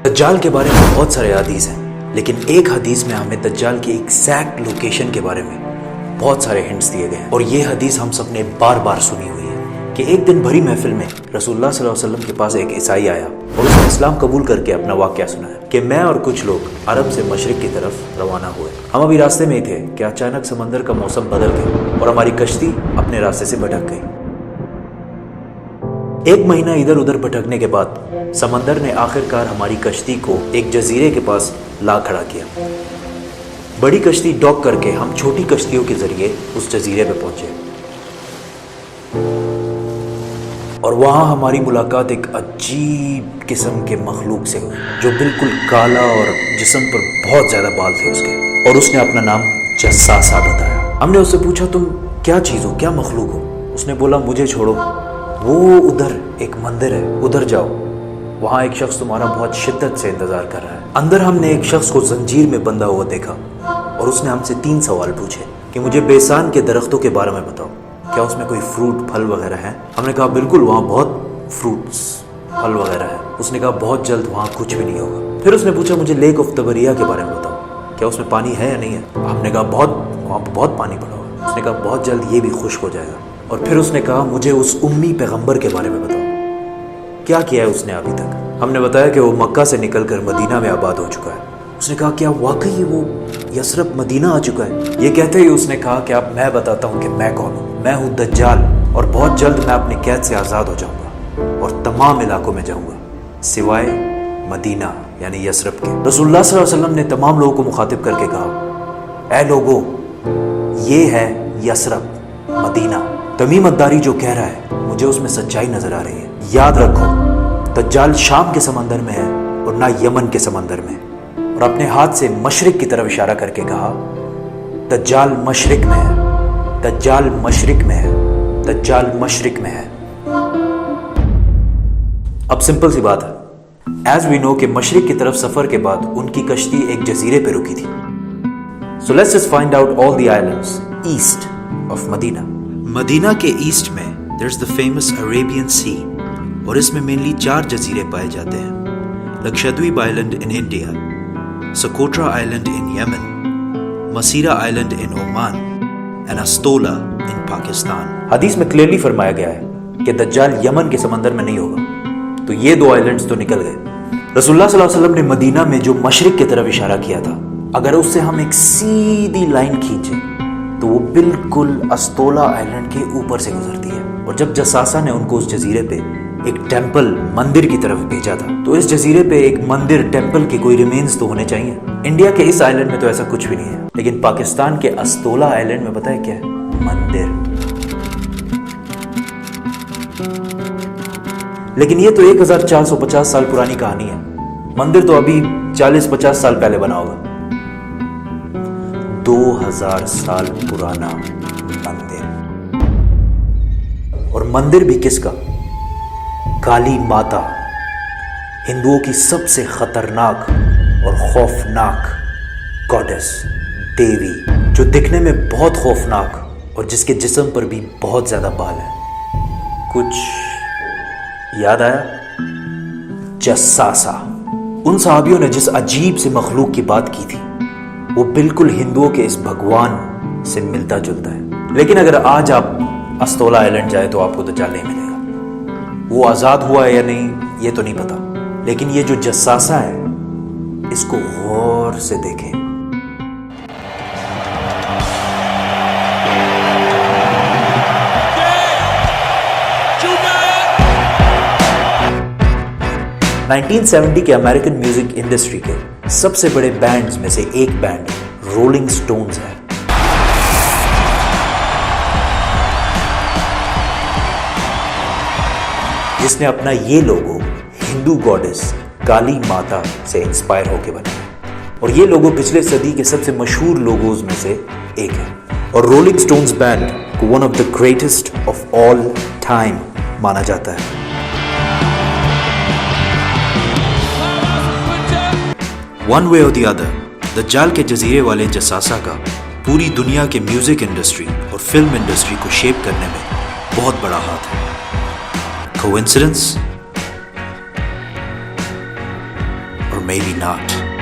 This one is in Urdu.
دجال کے بارے میں بہت سارے حدیث ہیں، لیکن ایک حدیث میں ہمیں دجال کی ایگزیکٹ لوکیشن کے بارے میں بہت سارے ہنٹس دیے گئے ہیں، اور یہ حدیث ہم سب نے بار بار سنی ہوئی ہے کہ ایک دن بھری محفل میں رسول اللہ صلی اللہ علیہ وسلم کے پاس ایک عیسائی آیا اور اس نے اسلام قبول کر کے اپنا واقعہ سنایا کہ میں اور کچھ لوگ عرب سے مشرق کی طرف روانہ ہوئے، ہم ابھی راستے میں ہی تھے کہ اچانک سمندر کا موسم بدل گیا اور ہماری کشتی اپنے راستے سے بھٹک گئی۔ ایک مہینہ ادھر ادھر بھٹکنے کے بعد سمندر نے آخر کار ہماری کشتی کو ایک جزیرے کے پاس لا کھڑا کیا۔ بڑی کشتی ڈاک کر کے ہم چھوٹی کشتیوں کے ذریعے اس جزیرے پہ پہنچے، اور وہاں ہماری ملاقات ایک عجیب قسم کے مخلوق سے ہوئی جو بالکل کالا اور جسم پر بہت زیادہ بال تھے اس کے، اور اس نے اپنا نام جساسا بتایا۔ ہم نے اس سے پوچھا تم کیا چیز ہو، کیا مخلوق ہو؟ اس نے بولا مجھے چھوڑو، وہ ادھر ایک مندر ہے، ادھر جاؤ، وہاں ایک شخص تمہارا بہت شدت سے انتظار کر رہا ہے۔ اندر ہم نے ایک شخص کو زنجیر میں بندھا ہوا دیکھا اور اس نے ہم سے 3 سوال پوچھے کہ مجھے بیسان کے درختوں کے بارے میں بتاؤ، کیا اس میں کوئی فروٹ پھل وغیرہ ہیں؟ ہم نے کہا بالکل، وہاں بہت فروٹس پھل وغیرہ ہیں۔ اس نے کہا بہت جلد وہاں کچھ بھی نہیں ہوگا۔ پھر اس نے پوچھا مجھے لیک آف تبریہ کے بارے میں بتاؤ، کیا اس میں پانی ہے یا نہیں ہے؟ ہم نے کہا وہاں بہت پانی پڑا ہوا۔ اس نے کہا بہت جلد یہ بھی خشک ہو جائے گا۔ اور پھر اس نے کہا مجھے اس امی پیغمبر کے بارے میں بتاؤ، کیا کیا ہے اس نے ابھی تک؟ ہم نے بتایا کہ وہ مکہ سے نکل کر مدینہ میں آباد ہو چکا ہے۔ اس نے کہا کیا واقعی وہ یثرب مدینہ آ چکا ہے؟ یہ کہتے ہی اس نے کہا کہ اب میں بتاتا ہوں کہ میں کون ہوں۔ میں ہوں دجال، اور بہت جلد میں اپنی قید سے آزاد ہو جاؤں گا اور تمام علاقوں میں جاؤں گا سوائے مدینہ یعنی یثرب کے۔ رسول اللہ صلی اللہ علیہ وسلم نے تمام لوگوں کو مخاطب کر کے کہا اے لوگو، یہ ہے یثرب مدینہ۔ تمیم الداری جو کہہ رہا ہے مجھے اس میں سچائی نظر آ رہی ہے۔ یاد رکھو دجال شام کے سمندر میں ہے اور نہ یمن کے سمندر میں۔ اور اپنے ہاتھ سے مشرق کی طرف اشارہ کر کے کہا دجال مشرق میں ہے، دجال مشرق میں ہے، دجال مشرق میں ہے۔ اب سمپل سی بات ہے، ایز وی نو کہ مشرق کی طرف سفر کے بعد ان کی کشتی ایک جزیرے پہ رکی تھی۔ So let's just find out all the islands east of مدینہ۔ مدینہ کے ایسٹ میں there's the famous Arabian Sea، اور اس میں مینلی 4 جزیرے پائے جاتے ہیں: Lakshadweep island in India, Socotra island in Yemen, Masira island in Oman, and Astola in Pakistan. حدیث میں کلیئرلی فرمایا گیا ہے کہ دجال یمن کے سمندر میں نہیں ہوگا، تو یہ 2 آئلینڈز تو نکل گئے۔ رسول اللہ صلی اللہ علیہ وسلم نے مدینہ میں جو مشرق کی طرف اشارہ کیا تھا، اگر اس سے ہم ایک سیدھی لائن کھینچیں تو وہ بالکل استولا آئلینڈ کے اوپر سے گزرتی ہے۔ اور جب جساسا نے ان کو اس جزیرے پہ ایک ٹیمپل مندر کی طرف بھیجا تھا، تو اس جزیرے پہ ایک مندر ٹیمپل کے کوئی ریمینز تو ہونے چاہیے۔ انڈیا کے اس آئلینڈ میں تو ایسا کچھ بھی نہیں ہے، لیکن پاکستان کے استولا آئلینڈ میں پتہ ہے کیا ہے؟ مندر۔ لیکن یہ تو 1450 سال پرانی کہانی ہے، مندر تو ابھی 40-50 سال پہلے بنا ہوگا۔ 2000 سال پرانا مندر، اور مندر بھی کس کا؟ کالی ماتا، ہندوؤں کی سب سے خطرناک اور خوفناک گاڈس، دیوی، جو دکھنے میں بہت خوفناک اور جس کے جسم پر بھی بہت زیادہ بال ہیں۔ کچھ یاد آیا؟ جساسا۔ ان صحابیوں نے جس عجیب سے مخلوق کی بات کی تھی وہ بالکل ہندوؤں کے اس بھگوان سے ملتا جلتا ہے۔ لیکن اگر آج آپ استولا آئلینڈ جائے تو آپ کو دجال نہیں ملے گا۔ وہ آزاد ہوا ہے یا نہیں یہ تو نہیں پتا، لیکن یہ جو جساسا ہے اس کو غور سے دیکھیں۔ نائنٹین 1970 کے امریکن میوزک انڈسٹری کے سب سے بڑے بینڈز میں سے ایک بینڈ رولنگ سٹونز ہے۔ جس نے اپنا یہ لوگو ہندو گاڈس کالی ماتا سے انسپائر ہو کے بنایا، اور یہ لوگو پچھلے صدی کے سب سے مشہور لوگوز میں سے ایک ہے، اور رولنگ سٹونز بینڈ کو one of the greatest of all time مانا جاتا ہے۔ ون وے اور دی ادر، دجال کے جزیرے والے جساسا کا پوری دنیا کے میوزک انڈسٹری اور فلم انڈسٹری کو شیپ کرنے میں بہت بڑا ہاتھ ہے۔ کوئنسیڈنس؟ اور maybe not.